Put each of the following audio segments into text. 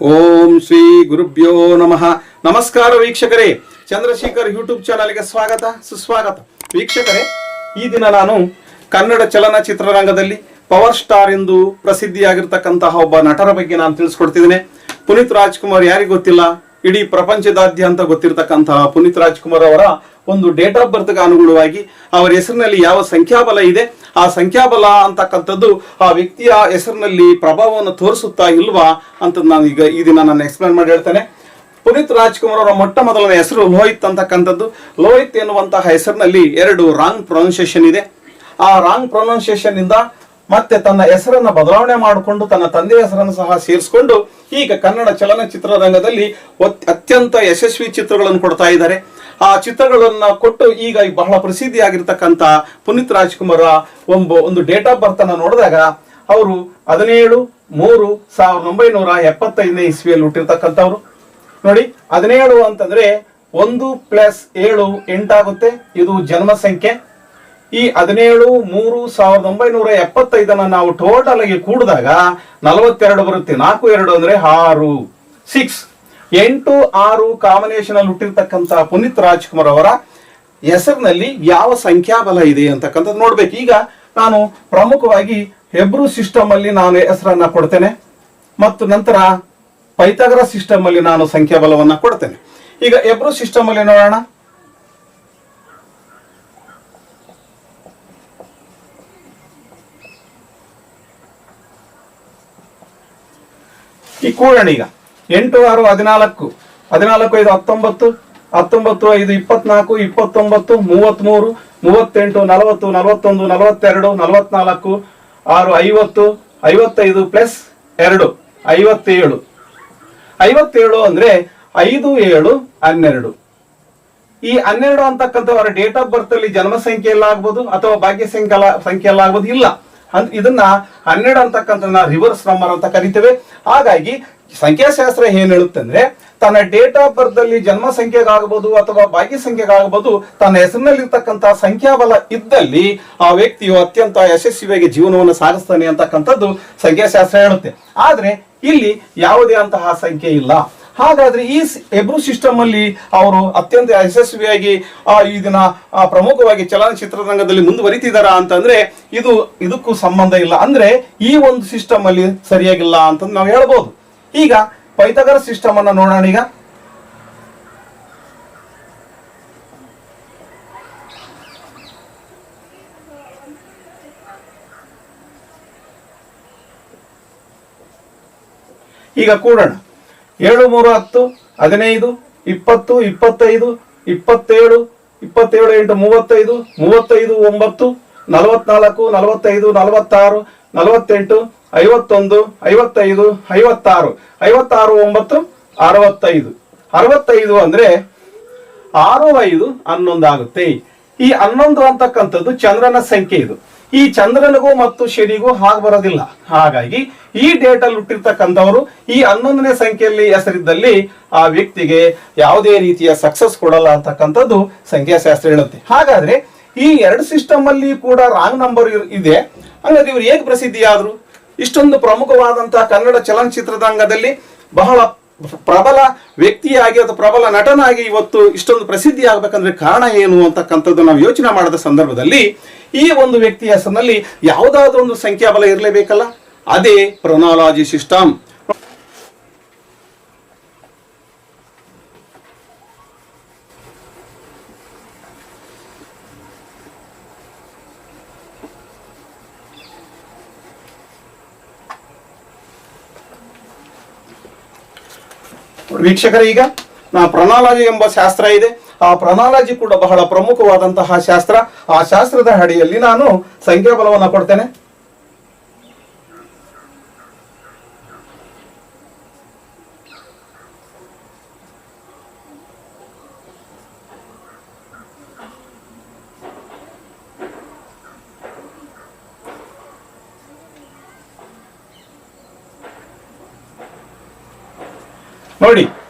ಓಂ ಶ್ರೀ ಗುರುಭ್ಯೋ ನಮಃ. ನಮಸ್ಕಾರ ವೀಕ್ಷಕರೇ, ಚಂದ್ರಶೇಖರ್ ಯೂಟ್ಯೂಬ್ ಚಾನಲ್ಗೆ ಸ್ವಾಗತ ಸುಸ್ವಾಗತ. ವೀಕ್ಷಕರೇ, ಈ ದಿನ ನಾನು ಕನ್ನಡ ಚಲನಚಿತ್ರರಂಗದಲ್ಲಿ ಪವರ್ ಸ್ಟಾರ್ ಎಂದು ಪ್ರಸಿದ್ಧಿಯಾಗಿರ್ತಕ್ಕಂತಹ ಒಬ್ಬ ನಟರ ಬಗ್ಗೆ ನಾನು ತಿಳಿಸ್ಕೊಡ್ತಿದ್ದೇನೆ. ಪುನೀತ್ ರಾಜ್ಕುಮಾರ್ ಯಾರಿಗೆ ಗೊತ್ತಿಲ್ಲ? ಇಡೀ ಪ್ರಪಂಚದಾದ್ಯಂತ ಗೊತ್ತಿರತಕ್ಕಂತಹ ಪುನೀತ್ ರಾಜ್ಕುಮಾರ್ ಅವರ ಒಂದು ಡೇಟ್ ಆಫ್ ಬರ್ತ್ಗೆ ಅನುಗುಣವಾಗಿ ಅವರ ಹೆಸರಿನಲ್ಲಿ ಯಾವ ಸಂಖ್ಯಾಬಲ ಇದೆ, ಆ ಸಂಖ್ಯಾಬಲ ಅಂತಕ್ಕಂಥದ್ದು ಆ ವ್ಯಕ್ತಿಯ ಹೆಸರಿನಲ್ಲಿ ಪ್ರಭಾವವನ್ನು ತೋರಿಸುತ್ತಾ ಇಲ್ವಾ ಅಂತ ನಾನು ಈಗ ಈ ದಿನ ನಾನು ಎಕ್ಸ್ಪ್ಲೇನ್ ಮಾಡಿ ಹೇಳ್ತೇನೆ. ಪುನೀತ್ ರಾಜ್ಕುಮಾರ್ ಅವರ ಮೊಟ್ಟ ಮೊದಲನೇ ಹೆಸರು ಲೋಹಿತ್ ಅಂತಕ್ಕಂಥದ್ದು. ಲೋಹಿತ್ ಎನ್ನುವಂತಹ ಹೆಸರಿನಲ್ಲಿ 2 ರಾಂಗ್ ಪ್ರೊನೌನ್ಸಿಯೇಷನ್ ಇದೆ. ಆ ರಾಂಗ್ ಪ್ರೊನೌನ್ಸಿಯೇಷನ್ ಇಂದ ಮತ್ತೆ ತನ್ನ ಹೆಸರನ್ನು ಬದಲಾವಣೆ ಮಾಡಿಕೊಂಡು ತನ್ನ ತಂದೆಯ ಹೆಸರನ್ನು ಸಹ ಸೇರಿಸಿಕೊಂಡು ಈಗ ಕನ್ನಡ ಚಲನಚಿತ್ರರಂಗದಲ್ಲಿ ಅತ್ಯಂತ ಯಶಸ್ವಿ ಚಿತ್ರಗಳನ್ನು ಕೊಡ್ತಾ ಇದ್ದಾರೆ. ಆ ಚಿತ್ರಗಳನ್ನ ಕೊಟ್ಟು ಈಗ ಬಹಳ ಪ್ರಸಿದ್ಧಿಯಾಗಿರ್ತಕ್ಕಂಥ ಪುನೀತ್ ರಾಜ್ಕುಮಾರ್ ಒಂದು ಡೇಟ್ ಆಫ್ ಬರ್ತ್ ಅನ್ನ ನೋಡಿದಾಗ ಅವರು 17/3/1975 ಇಸ್ವಿಯಲ್ಲಿ ಹುಟ್ಟಿರ್ತಕ್ಕಂಥವ್ರು. ನೋಡಿ, 17 ಅಂತಂದ್ರೆ 1 + 7 8 ಆಗುತ್ತೆ. ಇದು ಜನ್ಮ ಸಂಖ್ಯೆ. ಈ 17/3/1975 ನಾವು ಟೋಟಲ್ ಆಗಿ ಕೂಡಿದಾಗ 42 ಬರುತ್ತೆ. 4 2 ಅಂದ್ರೆ 6 6 8 6 ಕಾಂಬಿನೇಷನ್ ಅಲ್ಲಿ ಹುಟ್ಟಿರ್ತಕ್ಕಂಥ ಪುನೀತ್ ರಾಜ್ಕುಮಾರ್ ಅವರ ಹೆಸರಿನಲ್ಲಿ ಯಾವ ಸಂಖ್ಯಾಬಲ ಇದೆ ಅಂತಕ್ಕಂಥದ್ದು ನೋಡ್ಬೇಕು. ಈಗ ನಾನು ಪ್ರಮುಖವಾಗಿ ಹೆಬ್ರೂ ಸಿಸ್ಟಮ್ ಅಲ್ಲಿ ನಾನು ಹೆಸರನ್ನ ಕೊಡ್ತೇನೆ ಮತ್ತು ನಂತರ ಪೈಥಾಗರಸ್ ಸಿಸ್ಟಮ್ ಅಲ್ಲಿ ನಾನು ಸಂಖ್ಯಾಬಲವನ್ನ ಕೊಡ್ತೇನೆ. ಈಗ ಹೆಬ್ರೂ ಸಿಸ್ಟಮ್ ಅಲ್ಲಿ ನೋಡೋಣ. ಈ ಕೂಡೋಣ. ಈಗ 8 6 14 14 5 19 19 5 24 29 33 38 40 41 42 44 6 50 55 ಪ್ಲಸ್ 2 57 57 ಅಂದ್ರೆ 5 7 12. ಈ 12 ಅಂತಕ್ಕಂಥವರ ಡೇಟ್ ಆಫ್ ಬರ್ತ್ ಅಲ್ಲಿ ಜನ್ಮ ಸಂಖ್ಯೆಯಲ್ಲಾಗ್ಬೋದು ಅಥವಾ ಭಾಗ್ಯ ಸಂಖ್ಯೆಯಲ್ಲಾಗ್ಬೋದು. ಇಲ್ಲ, ಇದನ್ನ 12 ಅಂತಕ್ಕಂಥ ರಿವರ್ಸ್ ನಂಬರ್ ಅಂತ ಕರಿತೇವೆ. ಹಾಗಾಗಿ ಸಂಖ್ಯಾಶಾಸ್ತ್ರ ಏನ್ ಹೇಳುತ್ತೆ ಅಂದ್ರೆ, ತನ್ನ ಡೇಟ್ ಆಫ್ ಬರ್ತ್ ಅಲ್ಲಿ ಜನ್ಮ ಸಂಖ್ಯೆಗಾಗಬಹುದು ಅಥವಾ ಭಾಗ್ಯ ಸಂಖ್ಯೆಗಾಗಬಹುದು, ತನ್ನ ಹೆಸರಿನಲ್ಲಿರ್ತಕ್ಕಂತಹ ಸಂಖ್ಯಾಬಲ ಇದ್ದಲ್ಲಿ ಆ ವ್ಯಕ್ತಿಯು ಅತ್ಯಂತ ಯಶಸ್ವಿಯಾಗಿ ಜೀವನವನ್ನು ಸಾಗಿಸ್ತಾನೆ ಅಂತಕ್ಕಂಥದ್ದು ಸಂಖ್ಯಾಶಾಸ್ತ್ರ ಹೇಳುತ್ತೆ. ಆದ್ರೆ ಇಲ್ಲಿ ಯಾವುದೇ ಅಂತಹ ಸಂಖ್ಯೆ ಇಲ್ಲ. ಹಾಗಾದ್ರೆ ಈ ಹೆಬ್ರೂ ಸಿಸ್ಟಮ್ ಅಲ್ಲಿ ಅವರು ಅತ್ಯಂತ ಯಶಸ್ವಿಯಾಗಿ ಇದನ್ನ ಪ್ರಮುಖವಾಗಿ ಚಲನಚಿತ್ರರಂಗದಲ್ಲಿ ಮುಂದುವರಿತಿದಾರ ಅಂತಂದ್ರೆ ಇದಕ್ಕೂ ಸಂಬಂಧ ಇಲ್ಲ. ಅಂದ್ರೆ ಈ ಒಂದು ಸಿಸ್ಟಮ್ ಅಲ್ಲಿ ಸರಿಯಾಗಿಲ್ಲ ಅಂತ ನಾವು ಹೇಳ್ಬೋದು. ಈಗ ಪೈಥಾಗರಸ್ ಸಿಸ್ಟಮ್ ಅನ್ನ ನೋಡೋಣ. ಈಗ ಕೂಡೋಣ. 7 3 10 15 20 25 27 27 8 35 35 9 44 45 46 48 51 55 56 56 9 65 65 ಅಂದ್ರೆ 6 5 11 ಆಗುತ್ತೆ. ಈ 11 ಅಂತಕ್ಕಂಥದ್ದು ಚಂದ್ರನ ಸಂಖ್ಯೆ. ಇದು ಈ ಚಂದ್ರನಿಗೂ ಮತ್ತು ಶನಿಗೂ ಹಾಗೆ ಬರೋದಿಲ್ಲ. ಹಾಗಾಗಿ ಈ ಡೇಟ್ ಅಲ್ಲಿ ಹುಟ್ಟಿರ್ತಕ್ಕಂಥವ್ರು ಈ 11ನೇ ಸಂಖ್ಯೆಯಲ್ಲಿ ಹೆಸರಿದ್ದಲ್ಲಿ ಆ ವ್ಯಕ್ತಿಗೆ ಯಾವುದೇ ರೀತಿಯ ಸಕ್ಸಸ್ ಕೊಡಲ್ಲ ಅಂತಕ್ಕಂಥದ್ದು ಸಂಖ್ಯಾಶಾಸ್ತ್ರ ಹೇಳುತ್ತೆ. ಹಾಗಾದ್ರೆ ಈ 2 ಸಿಸ್ಟಮ್ ಅಲ್ಲಿ ಕೂಡ ರಾಂಗ್ ನಂಬರ್ ಇದೆ. ಹಂಗಾದ್ರೆ ಇವರು ಹೇಗೆ ಪ್ರಸಿದ್ಧಿಯಾದ್ರು? ಇಷ್ಟೊಂದು ಪ್ರಮುಖವಾದಂತಹ ಕನ್ನಡ ಚಲನಚಿತ್ರರಂಗದಲ್ಲಿ ಬಹಳ ಪ್ರಬಲ ವ್ಯಕ್ತಿಯಾಗಿ ಅಥವಾ ಪ್ರಬಲ ನಟನಾಗಿ ಇವತ್ತು ಇಷ್ಟೊಂದು ಪ್ರಸಿದ್ಧಿ ಆಗ್ಬೇಕಂದ್ರೆ ಕಾರಣ ಏನು ಅಂತಕ್ಕಂಥದ್ದು ನಾವು ಯೋಚನೆ ಮಾಡಿದ ಸಂದರ್ಭದಲ್ಲಿ ಈ ಒಂದು ವ್ಯಕ್ತಿಯ ಹೆಸರಿನಲ್ಲಿ ಯಾವುದಾದ್ರೂ ಒಂದು ಸಂಖ್ಯಾಬಲ ಇರಲೇಬೇಕಲ್ಲ. ಅದೇ ಪ್ರೊನಾಲಜಿ ಸಿಸ್ಟಮ್. ವೀಕ್ಷಕರೇ, ಈಗ ಪ್ರೊನಾಲಜಿ ಎಂಬ ಶಾಸ್ತ್ರ ಇದೆ. ಆ ಪ್ರೊನಾಲಜಿ ಕೂಡ ಬಹಳ ಪ್ರಮುಖವಾದಂತಹ ಶಾಸ್ತ್ರ. ಆ ಶಾಸ್ತ್ರದ ಅಡಿಯಲ್ಲಿ ನಾನು ಸಂಖ್ಯಾಬಲವನ್ನು ಕೊಡ್ತೇನೆ. ನೋಡಿ,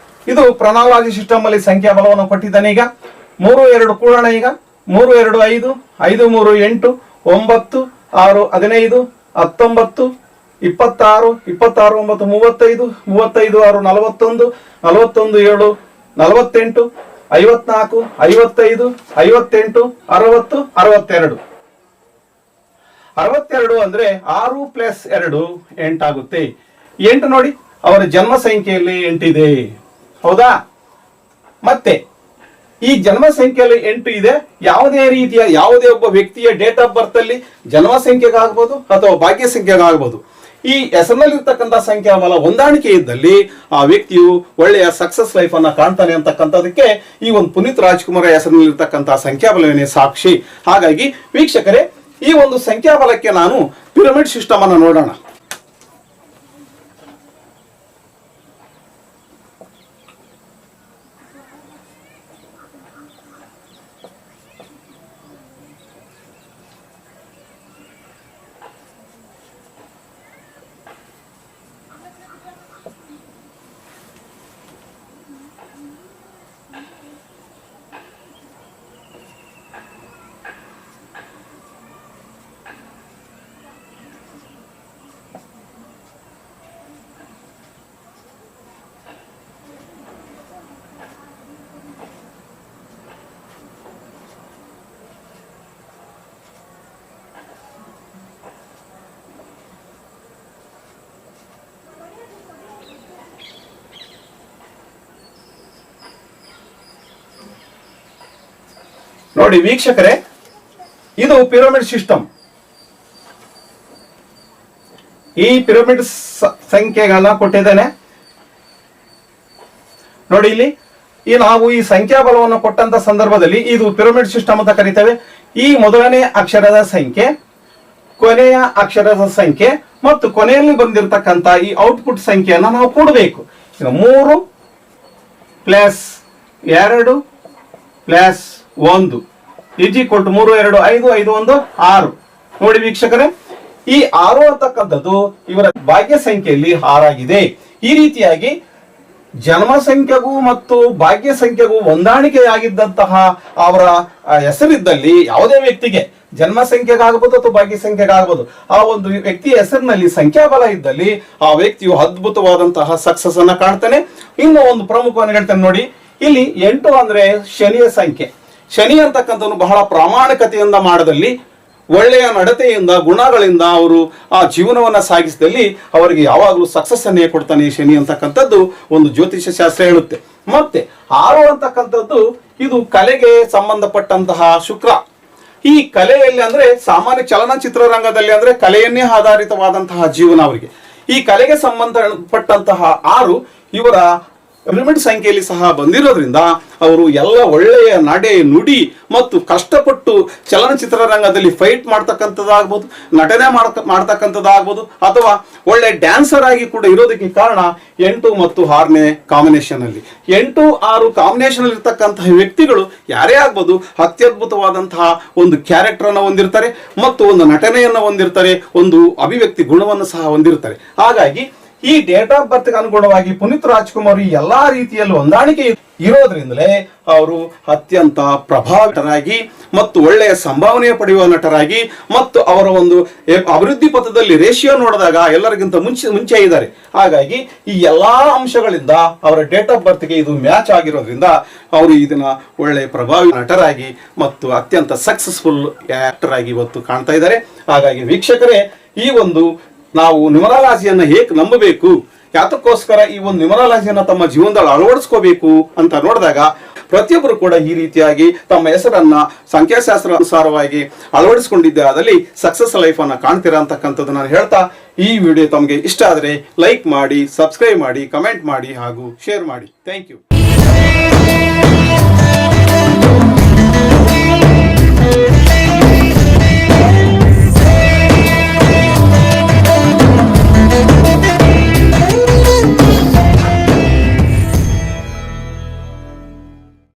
ಇದು ಪ್ರೊನಾಲಜಿ ಸಿಸ್ಟಮ್ ಅಲ್ಲಿ ಸಂಖ್ಯಾಬಲವನ್ನು ಕೊಟ್ಟಿದ್ದಾನೆ. ಈಗ 3 2 ಕೂಡೋಣ. ಈಗ 3 2 5 5 3 8 9 6 15 19 26, 26 9 35, 35 6 41, 41 7 48, 54, 55, 58, 60, 62. 62 ಅಂದ್ರೆ 6 + 2 8 ಆಗುತ್ತೆ. 8 ನೋಡಿ, ಅವರ ಜನ್ಮ ಸಂಖ್ಯೆಯಲ್ಲಿ 8 ಇದೆ, ಹೌದಾ? ಮತ್ತೆ ಈ ಜನ್ಮ ಸಂಖ್ಯೆಯಲ್ಲಿ 8 ಇದೆ. ಯಾವುದೇ ರೀತಿಯ ಯಾವುದೇ ಒಬ್ಬ ವ್ಯಕ್ತಿಯ ಡೇಟ್ ಆಫ್ ಬರ್ತ್ ಅಲ್ಲಿ ಜನ್ಮ ಸಂಖ್ಯೆಗಾಗಬಹುದು ಅಥವಾ ಭಾಗ್ಯ ಸಂಖ್ಯೆಗಾಗಬಹುದು. ಈ ಹೆಸರಿನಲ್ಲಿರ್ತಕ್ಕಂಥ ಸಂಖ್ಯಾಬಲ ಹೊಂದಾಣಿಕೆ ಇದ್ದಲ್ಲಿ ಆ ವ್ಯಕ್ತಿಯು ಒಳ್ಳೆಯ ಸಕ್ಸಸ್ ಲೈಫ್ ಅನ್ನ ಕಾಣ್ತಾನೆ ಅಂತಕ್ಕಂಥದಕ್ಕೆ ಈ ಒಂದು ಪುನೀತ್ ರಾಜ್ಕುಮಾರ್ ಹೆಸರಿನಲ್ಲಿರ್ತಕ್ಕಂಥ ಸಂಖ್ಯಾಬಲವೇ ಸಾಕ್ಷಿ. ಹಾಗಾಗಿ ವೀಕ್ಷಕರೇ, ಈ ಒಂದು ಸಂಖ್ಯಾಬಲಕ್ಕೆ ನಾನು ಪಿರಮಿಡ್ ಸಿಸ್ಟಮ್ ಅನ್ನು ನೋಡೋಣ. ನೋಡಿ ವೀಕ್ಷಕರೇ, ಇದು ಪಿರಮಿಡ್ ಸಿಸ್ಟಮ್. ಈ ಪಿರಮಿಡ್ ಸಂಖ್ಯೆಗಳನ್ನ ಕೊಟ್ಟಿದ್ದೇನೆ ನೋಡಿ. ಇಲ್ಲಿ ನಾವು ಈ ಸಂಖ್ಯಾಬಲವನ್ನು ಕೊಟ್ಟಂತ ಸಂದರ್ಭದಲ್ಲಿ ಇದು ಪಿರಮಿಡ್ ಸಿಸ್ಟಮ್ ಅಂತ ಕರೀತೇವೆ. ಈ ಮೊದಲನೇ ಅಕ್ಷರದ ಸಂಖ್ಯೆ, ಕೊನೆಯ ಅಕ್ಷರದ ಸಂಖ್ಯೆ ಮತ್ತು ಕೊನೆಯಲ್ಲಿ ಬಂದಿರತಕ್ಕಂತ ಈ ಔಟ್ಪುಟ್ ಸಂಖ್ಯೆಯನ್ನ ನಾವು ಕೂಡಬೇಕು. 3 + 2 + 1 = 3 2 5 5 1 6. ನೋಡಿ ವೀಕ್ಷಕರೇ, ಈ 6 ಅಂತಕ್ಕಂಥದ್ದು ಇವರ ಭಾಗ್ಯ ಸಂಖ್ಯೆಯಲ್ಲಿ 6 ಆಗಿದೆ. ಈ ರೀತಿಯಾಗಿ ಜನ್ಮ ಸಂಖ್ಯೆಗೂ ಮತ್ತು ಭಾಗ್ಯ ಸಂಖ್ಯೆಗೂ ಹೊಂದಾಣಿಕೆಯಾಗಿದ್ದಂತಹ ಅವರ ಹೆಸರಿದ್ದಲ್ಲಿ ಯಾವುದೇ ವ್ಯಕ್ತಿಗೆ ಜನ್ಮ ಸಂಖ್ಯೆಗಾಗಬಹುದು ಅಥವಾ ಭಾಗ್ಯ ಸಂಖ್ಯೆಗಾಗಬಹುದು, ಆ ಒಂದು ವ್ಯಕ್ತಿಯ ಹೆಸರಿನಲ್ಲಿ ಸಂಖ್ಯಾಬಲ ಇದ್ದಲ್ಲಿ ಆ ವ್ಯಕ್ತಿಯು ಅದ್ಭುತವಾದಂತಹ ಸಕ್ಸಸ್ ಅನ್ನ ಕಾಣ್ತಾನೆ. ಇನ್ನು ಒಂದು ಪ್ರಮುಖವನ್ನು ಹೇಳ್ತೇನೆ ನೋಡಿ. ಇಲ್ಲಿ 8 ಅಂದ್ರೆ ಶನಿಯ ಸಂಖ್ಯೆ. ಶನಿ ಅಂತಕ್ಕಂಥವನು ಬಹಳ ಪ್ರಾಮಾಣಿಕತೆಯಿಂದ ಮಾಡದಲ್ಲಿ, ಒಳ್ಳೆಯ ನಡತೆಯಿಂದ ಗುಣಗಳಿಂದ ಅವರು ಆ ಜೀವನವನ್ನ ಸಾಗಿಸಿದಲ್ಲಿ ಅವರಿಗೆ ಯಾವಾಗಲೂ ಸಕ್ಸಸ್ ಅನ್ನೇ ಕೊಡ್ತಾನೆ ಶನಿ ಅಂತಕ್ಕಂಥದ್ದು ಒಂದು ಜ್ಯೋತಿಷ್ಯ ಶಾಸ್ತ್ರ ಹೇಳುತ್ತೆ. ಮತ್ತೆ 6 ಅಂತಕ್ಕಂಥದ್ದು ಇದು ಕಲೆಗೆ ಸಂಬಂಧಪಟ್ಟಂತಹ ಶುಕ್ರ. ಈ ಕಲೆಯಲ್ಲಿ ಅಂದ್ರೆ ಸಾಮಾನ್ಯ ಚಲನಚಿತ್ರರಂಗದಲ್ಲಿ ಅಂದ್ರೆ ಕಲೆಯನ್ನೇ ಆಧಾರಿತವಾದಂತಹ ಜೀವನ ಅವರಿಗೆ. ಈ ಕಲೆಗೆ ಸಂಬಂಧಪಟ್ಟಂತಹ 6 ಇವರ ಪಿರಮಿಡ್ ಸಂಖ್ಯೆಯಲ್ಲಿ ಸಹ ಬಂದಿರೋದ್ರಿಂದ ಅವರು ಎಲ್ಲ ಒಳ್ಳೆಯ ನಡೆ ನುಡಿ ಮತ್ತು ಕಷ್ಟಪಟ್ಟು ಚಲನಚಿತ್ರರಂಗದಲ್ಲಿ ಫೈಟ್ ಮಾಡ್ತಕ್ಕಂಥದ್ದಾಗ್ಬೋದು, ನಟನೆ ಮಾಡ್ತಕ್ಕಂಥದ್ದಾಗ್ಬೋದು, ಅಥವಾ ಒಳ್ಳೆ ಡ್ಯಾನ್ಸರ್ ಆಗಿ ಕೂಡ ಇರೋದಕ್ಕೆ ಕಾರಣ 8 ಮತ್ತು 6ನೇ ಕಾಂಬಿನೇಷನ್ ಅಲ್ಲಿ. 8 6 ಕಾಂಬಿನೇಷನ್ ಅಲ್ಲಿ ಇರ್ತಕ್ಕಂತಹ ವ್ಯಕ್ತಿಗಳು ಯಾರೇ ಆಗ್ಬೋದು ಅತ್ಯದ್ಭುತವಾದಂತಹ ಒಂದು ಕ್ಯಾರೆಕ್ಟರ್ ಅನ್ನು ಹೊಂದಿರ್ತಾರೆ ಮತ್ತು ಒಂದು ನಟನೆಯನ್ನು ಹೊಂದಿರ್ತಾರೆ, ಒಂದು ಅಭಿವ್ಯಕ್ತಿ ಗುಣವನ್ನು ಸಹ ಹೊಂದಿರ್ತಾರೆ. ಹಾಗಾಗಿ ಈ ಡೇಟ್ ಆಫ್ ಬರ್ತ್ ಅನುಗುಣವಾಗಿ ಪುನೀತ್ ರಾಜ್ಕುಮಾರ್ ಈ ಎಲ್ಲಾ ರೀತಿಯಲ್ಲಿ ಹೊಂದಾಣಿಕೆ ಇರೋದ್ರಿಂದಲೇ ಅವರು ಅತ್ಯಂತ ಪ್ರಭಾವಿತರಾಗಿ ಮತ್ತು ಒಳ್ಳೆಯ ಸಂಭಾವನೆ ಪಡೆಯುವ ನಟರಾಗಿ ಮತ್ತು ಅವರ ಒಂದು ಅಭಿವೃದ್ಧಿ ಪಥದಲ್ಲಿ ರೇಷಿಯೋ ನೋಡಿದಾಗ ಎಲ್ಲರಿಗಿಂತ ಮುಂಚೆ ಇದ್ದಾರೆ. ಹಾಗಾಗಿ ಈ ಎಲ್ಲಾ ಅಂಶಗಳಿಂದ ಅವರ ಡೇಟ್ ಆಫ್ ಬರ್ತ್ಗೆ ಇದು ಮ್ಯಾಚ್ ಆಗಿರೋದ್ರಿಂದ ಅವರು ಇದನ್ನ ಒಳ್ಳೆಯ ಪ್ರಭಾವಿ ನಟರಾಗಿ ಮತ್ತು ಅತ್ಯಂತ ಸಕ್ಸಸ್ಫುಲ್ ಆಕ್ಟರ್ ಆಗಿ ಇವತ್ತು ಕಾಣ್ತಾ ಇದ್ದಾರೆ. ಹಾಗಾಗಿ ವೀಕ್ಷಕರೇ, ಈ ಒಂದು ನಾವು ನ್ಯೂಮರಾಲಜಿಯನ್ನು ಹೇಗೆ ನಂಬಬೇಕು, ಯಾತಕ್ಕೋಸ್ಕರ ಈ ಒಂದು ನ್ಯೂಮರಾಲಜಿಯನ್ನು ತಮ್ಮ ಜೀವನದಲ್ಲಿ ಅಳವಡಿಸ್ಕೋಬೇಕು ಅಂತ ನೋಡಿದಾಗ ಪ್ರತಿಯೊಬ್ಬರು ಕೂಡ ಈ ರೀತಿಯಾಗಿ ತಮ್ಮ ಹೆಸರನ್ನ ಸಂಖ್ಯಾಶಾಸ್ತ್ರ ಅನುಸಾರವಾಗಿ ಅಳವಡಿಸಿಕೊಂಡಿದ್ದೆ ಆದಲ್ಲಿ ಸಕ್ಸಸ್ ಲೈಫ್ ಅನ್ನ ಕಾಣ್ತೀರಾ ಅಂತಕ್ಕಂಥದ್ದು ನಾನು ಹೇಳ್ತಾ, ಈ ವಿಡಿಯೋ ತಮಗೆ ಇಷ್ಟ ಆದರೆ ಲೈಕ್ ಮಾಡಿ, ಸಬ್ಸ್ಕ್ರೈಬ್ ಮಾಡಿ, ಕಮೆಂಟ್ ಮಾಡಿ ಹಾಗೂ ಶೇರ್ ಮಾಡಿ. Thank you.